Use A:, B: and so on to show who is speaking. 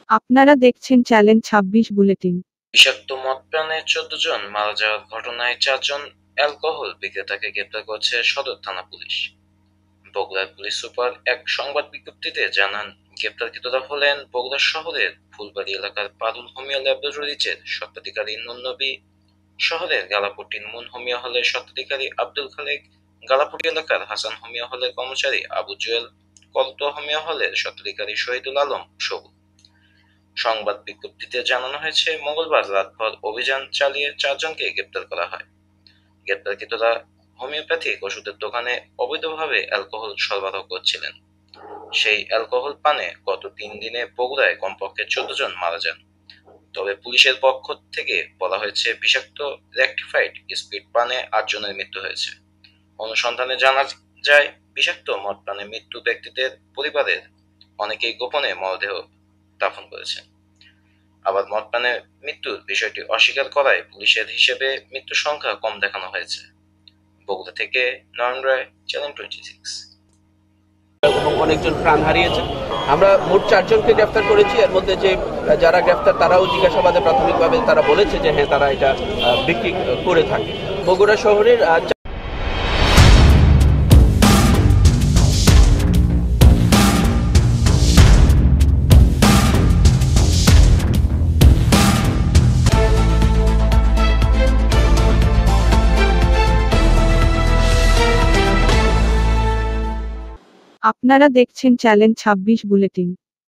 A: আপনারা দেখছেন challenge ২৬ bulletin.
B: বিষাক্ত মদপানে ১৪ জন মারা যাওয়ার ঘটনায় ৪ জন অ্যালকোহল বিক্রেতাকে গ্রেপ্তার করেছে সদর থানা পুলিশ। বগুড়ার পুলিশ সুপার এক সংবাদ বিজ্ঞপ্তিতে জানান, গ্রেপ্তারকৃতরা হলেন বগুড়া শহরের ফুলবাড়ি এলাকার পারুল হোমিও ল্যাবরেটরিজের স্বত্বাধিকারী নুন নবী, শহরের গালাপট্টি মুন হোমিও হলের স্বত্বাধিকারী আব্দুল খালেক, গালাপট্টি এলাকার হাসান হোমিও হলের কর্মচারী আবু জুয়েল, কলতোয়া হোমিও হলের স্বত্বাধিকারী শহীদুল আলম সবুজ। সংবাদ বিজ্ঞপ্তিতে জানানো হয়েছে, মঙ্গলবার রাতভর অভিযান চালিয়ে ৪ জনকে গ্রেপ্তার করা হয়। গ্রেপ্তারকৃতরা হোমিওপ্যাথিক ওষুধের দোকানে অবৈধভাবে অ্যালকোহল সরবরাহ করছিলেন। সেই অ্যালকোহল পানে গত ৩ দিনে বগুড়ায় কমপক্ষে ১৪ জন মারা যান। তবে পুলিশের পক্ষ থেকে বলা হয়েছে, বিষাক্ত রেকটিফাইড স্পিড পানে ৮ জনের মৃত্যু হয়েছে। অনুসন্ধানে জানা যায়, বিষাক্ত মদ পানে মৃত্যু ব্যক্তিদের পরিবারের অনেকেই গোপনে মরদেহ দাফন করেছেন। আবার মদ পানে মৃত্যুর বিষয়টি অস্বীকার করায় পুলিশের হিসেবে মৃত্যুর সংখ্যা কম দেখানো হয়েছে। বগুড়া থেকে নয়ন রায়, চ্যানেল 26।
C: এবং অনেকজন প্রাণ হারিয়েছেন। আমরা মোট ৪ জনকে গ্রেফতার করেছি। এর মধ্যে যে যারা গ্রেফতার তারাও জিজ্ঞাসাবাদে প্রাথমিকভাবে তারা বলেছে যে হ্যাঁ, তারা এটা বিক্রি করে থাকে। বগুড়া শহরের
A: আপনারা দেখছেন চ্যালেঞ্জ ২৬ বুলেটিন।